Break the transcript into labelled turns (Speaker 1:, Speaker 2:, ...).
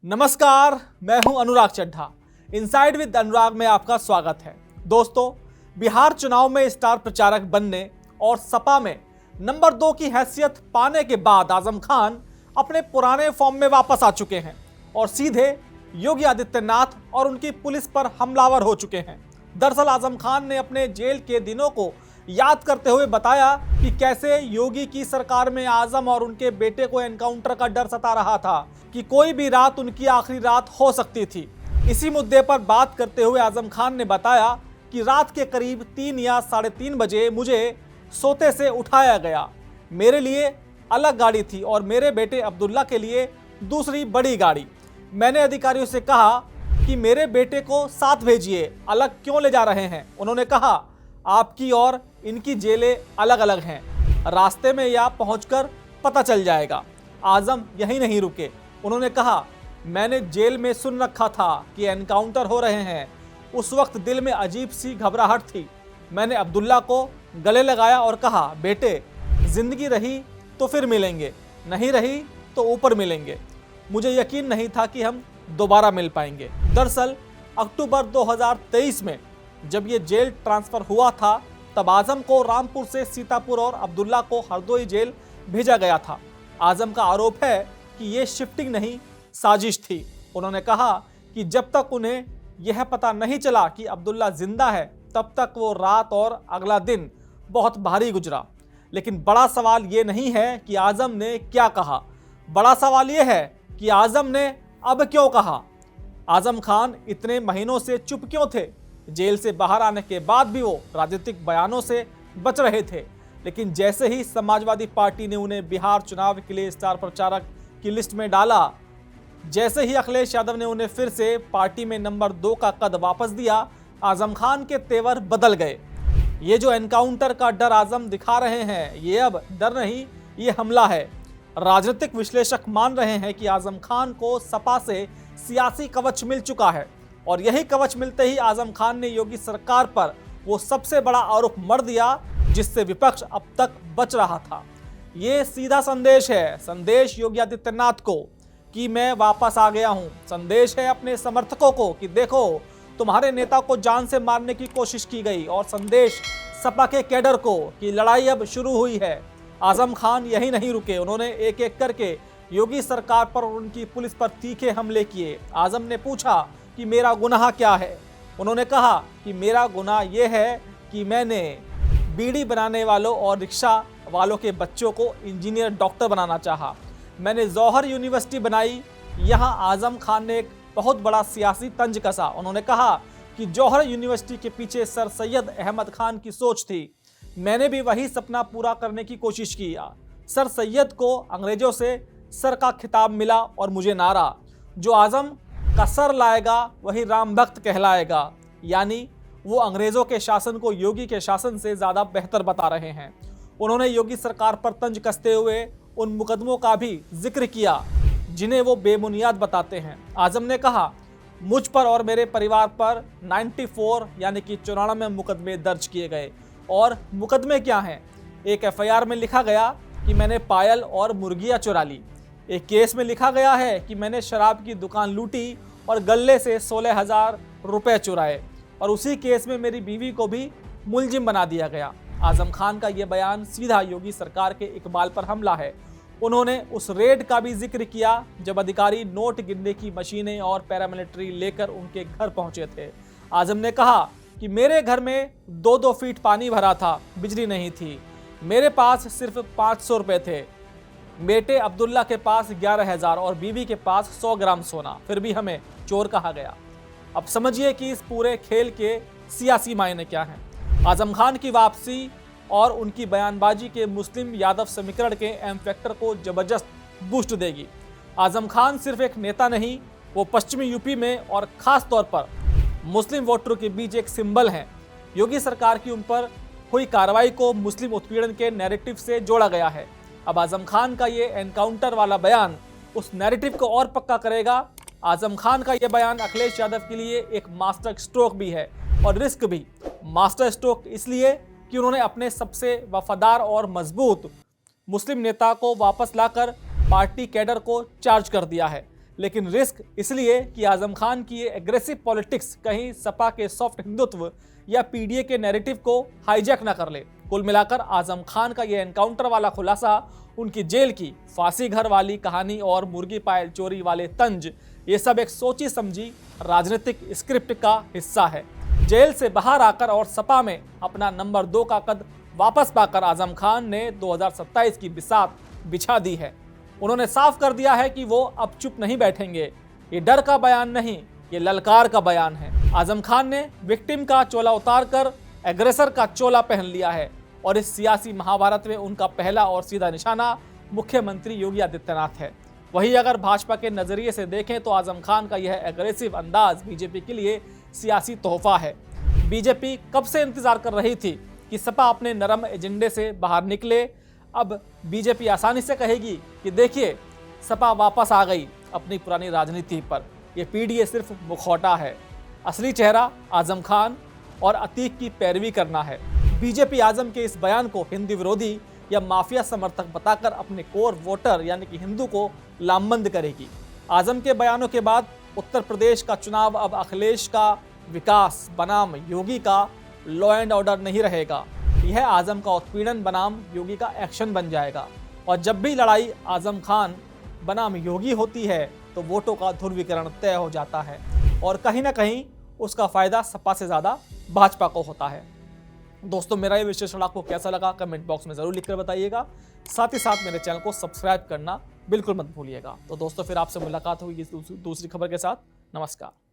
Speaker 1: नमस्कार, मैं हूं अनुराग चड्ढा। इनसाइड विद अनुराग में आपका स्वागत है। दोस्तों, बिहार चुनाव में स्टार प्रचारक बनने और सपा में नंबर 2 की हैसियत पाने के बाद आजम खान अपने पुराने फॉर्म में वापस आ चुके हैं और सीधे योगी आदित्यनाथ और उनकी पुलिस पर हमलावर हो चुके हैं। दरअसल आजम खान ने अपने जेल के दिनों को याद करते हुए बताया कि कैसे योगी की सरकार में आजम और उनके बेटे को एनकाउंटर का डर सता रहा था कि कोई भी रात उनकी आखिरी रात हो सकती थी। इसी मुद्दे पर बात करते हुए आजम खान ने बताया कि रात के करीब 3 या 3:30 बजे मुझे सोते से उठाया गया। मेरे लिए अलग गाड़ी थी और मेरे बेटे अब्दुल्ला के लिए दूसरी बड़ी गाड़ी। मैंने अधिकारियों से कहा कि मेरे बेटे को साथ भेजिए, अलग क्यों ले जा रहे हैं। उन्होंने कहा, आपकी और इनकी जेलें अलग अलग हैं, रास्ते में या पहुंचकर पता चल जाएगा। आजम यहीं नहीं रुके। उन्होंने कहा, मैंने जेल में सुन रखा था कि एनकाउंटर हो रहे हैं। उस वक्त दिल में अजीब सी घबराहट थी। मैंने अब्दुल्ला को गले लगाया और कहा, बेटे जिंदगी रही तो फिर मिलेंगे, नहीं रही तो ऊपर मिलेंगे। मुझे यकीन नहीं था कि हम दोबारा मिल पाएंगे। दरअसल अक्टूबर 2023 में जब ये जेल ट्रांसफर हुआ था, तब आजम को रामपुर से सीतापुर और अब्दुल्ला को हरदोई जेल भेजा गया था। आजम का आरोप है कि ये शिफ्टिंग नहीं, साजिश थी। उन्होंने कहा कि जब तक उन्हें यह पता नहीं चला कि अब्दुल्ला जिंदा है, तब तक वो रात और अगला दिन बहुत भारी गुजरा। लेकिन बड़ा सवाल ये नहीं है कि आजम ने क्या कहा, बड़ा सवाल ये है कि आजम ने अब क्यों कहा। आजम खान इतने महीनों से चुप क्यों थे? जेल से बाहर आने के बाद भी वो राजनीतिक बयानों से बच रहे थे, लेकिन जैसे ही समाजवादी पार्टी ने उन्हें बिहार चुनाव के लिए स्टार प्रचारक की लिस्ट में डाला, जैसे ही अखिलेश यादव ने उन्हें फिर से पार्टी में नंबर 2 का कद वापस दिया, आजम खान के तेवर बदल गए। ये जो एनकाउंटर का डर आजम दिखा रहे हैं, ये अब डर नहीं, ये हमला है। राजनीतिक विश्लेषक मान रहे हैं कि आजम खान को सपा से सियासी कवच मिल चुका है और यही कवच मिलते ही आजम खान ने योगी सरकार पर वो सबसे बड़ा आरोप मढ़ दिया जिससे विपक्ष अब तक बच रहा था। ये सीधा संदेश है, संदेश योगी आदित्यनाथ को कि मैं वापस आ गया हूं। संदेश है अपने समर्थकों को कि देखो, तुम्हारे नेता को जान से मारने की कोशिश की गई, और संदेश सपा के कैडर को कि लड़ाई अब शुरू हुई है। आजम खान यही नहीं रुके, उन्होंने एक एक करके योगी सरकार पर और उनकी पुलिस पर तीखे हमले किए। आजम ने पूछा कि मेरा गुनाह क्या है। उन्होंने कहा कि मेरा गुनाह यह है कि मैंने बीड़ी बनाने वालों और रिक्शा वालों के बच्चों को इंजीनियर डॉक्टर बनाना चाहा। मैंने जौहर यूनिवर्सिटी बनाई। यहाँ आजम खान ने एक बहुत बड़ा सियासी तंज कसा। उन्होंने कहा कि जौहर यूनिवर्सिटी के पीछे सर सैयद अहमद खान की सोच थी। मैंने भी वही सपना पूरा करने की कोशिश की। सर सैयद को अंग्रेजों से सर का खिताब मिला और मुझे नारा, जो आजम का सर लाएगा वही राम भक्त कहलाएगा। यानी वो अंग्रेजों के शासन को योगी के शासन से ज़्यादा बेहतर बता रहे हैं। उन्होंने योगी सरकार पर तंज कसते हुए उन मुकदमों का भी जिक्र किया जिन्हें वो बेबुनियाद बताते हैं। आजम ने कहा, मुझ पर और मेरे परिवार पर 94 यानी कि 94 मुकदमे दर्ज किए गए। और मुकदमे क्या हैं? एक FIR में लिखा गया कि मैंने पायल और मुर्गियाँ चुरा ली। एक केस में लिखा गया है कि मैंने शराब की दुकान लूटी और गल्ले से 16,000 रुपये चुराए, और उसी केस में मेरी बीवी को भी मुलजिम बना दिया गया। आजम खान का यह बयान सीधा योगी सरकार के इकबाल पर हमला है। उन्होंने उस रेड का भी जिक्र किया जब अधिकारी नोट गिनने की मशीनें और पैरामिलिट्री लेकर उनके घर पहुंचे थे। आजम ने कहा कि मेरे घर में 2-2 फीट पानी भरा था, बिजली नहीं थी, मेरे पास सिर्फ 500 रुपये थे, बेटे अब्दुल्ला के पास 11,000 और बीवी के पास 100 ग्राम सोना, फिर भी हमें चोर कहा गया। अब समझिए कि इस पूरे खेल के सियासी मायने क्या हैं। आजम खान की वापसी और उनकी बयानबाजी के मुस्लिम यादव समीकरण के एम फैक्टर को जबरदस्त बूस्ट देगी। आजम खान सिर्फ एक नेता नहीं, वो पश्चिमी यूपी में और खास तौर पर मुस्लिम वोटरों के बीच एक सिंबल हैं। योगी सरकार की उन पर हुई कार्रवाई को मुस्लिम उत्पीड़न के नैरेटिव से जोड़ा गया है। अब आजम खान का ये एनकाउंटर वाला बयान उस नैरेटिव को और पक्का करेगा। आजम खान का ये बयान अखिलेश यादव के लिए एक मास्टर स्ट्रोक भी है और रिस्क भी। मास्टर स्ट्रोक इसलिए कि उन्होंने अपने सबसे वफादार और मजबूत मुस्लिम नेता को वापस लाकर पार्टी कैडर को चार्ज कर दिया है। लेकिन रिस्क इसलिए कि आजम खान की ये एग्रेसिव पॉलिटिक्स कहीं सपा के सॉफ्ट हिंदुत्व या पीडीए के नैरेटिव को हाईजैक ना कर ले। कुल मिलाकर आजम खान का यह एनकाउंटर वाला खुलासा उनकी जेल की फांसी घर वाली कहानी और मुर्गी पायल चोरी वाले तंज, ये सब एक सोची समझी राजनीतिक स्क्रिप्ट का हिस्सा है। जेल से बाहर आकर और सपा में अपना नंबर 2 का कद वापस पाकर आजम खान ने 2027 की बिसात बिछा दी है। उन्होंने साफ कर दिया है कि वो अब चुप नहीं बैठेंगे। ये डर का बयान नहीं, ये ललकार का बयान है। आजम खान ने विक्टिम का चोला उतार कर एग्रेसर का चोला पहन लिया है और इस सियासी महाभारत में उनका पहला और सीधा निशाना मुख्यमंत्री योगी आदित्यनाथ है। वहीं अगर भाजपा के नजरिए से देखें तो आजम खान का यह एग्रेसिव अंदाज बीजेपी के लिए सियासी तोहफा है। बीजेपी कब से इंतजार कर रही थी कि सपा अपने नरम एजेंडे से बाहर निकले। अब बीजेपी आसानी से कहेगी कि देखिए सपा वापस आ गई अपनी पुरानी राजनीति पर। यह पीडीए सिर्फ मुखौटा है, असली चेहरा आजम खान और अतीक की पैरवी करना है। बीजेपी आजम के इस बयान को हिंदू विरोधी या माफिया समर्थक बताकर अपने कोर वोटर यानी कि हिंदू को लामबंद करेगी। आजम के बयानों के बाद उत्तर प्रदेश का चुनाव अब अखिलेश का विकास बनाम योगी का लॉ एंड ऑर्डर नहीं रहेगा। यह आजम का उत्पीड़न बनाम योगी का एक्शन बन जाएगा। और जब भी लड़ाई आजम खान बनाम योगी होती है तो वोटों का ध्रुवीकरण तय हो जाता है और कहीं ना कहीं उसका फायदा सपा से ज्यादा भाजपा को होता है। दोस्तों, मेरा ये विश्लेषण आपको कैसा लगा कमेंट बॉक्स में जरूर लिखकर बताइएगा। साथ ही साथ मेरे चैनल को सब्सक्राइब करना बिल्कुल मत भूलिएगा। तो दोस्तों, फिर आपसे मुलाकात होगी दूसरी खबर के साथ। नमस्कार।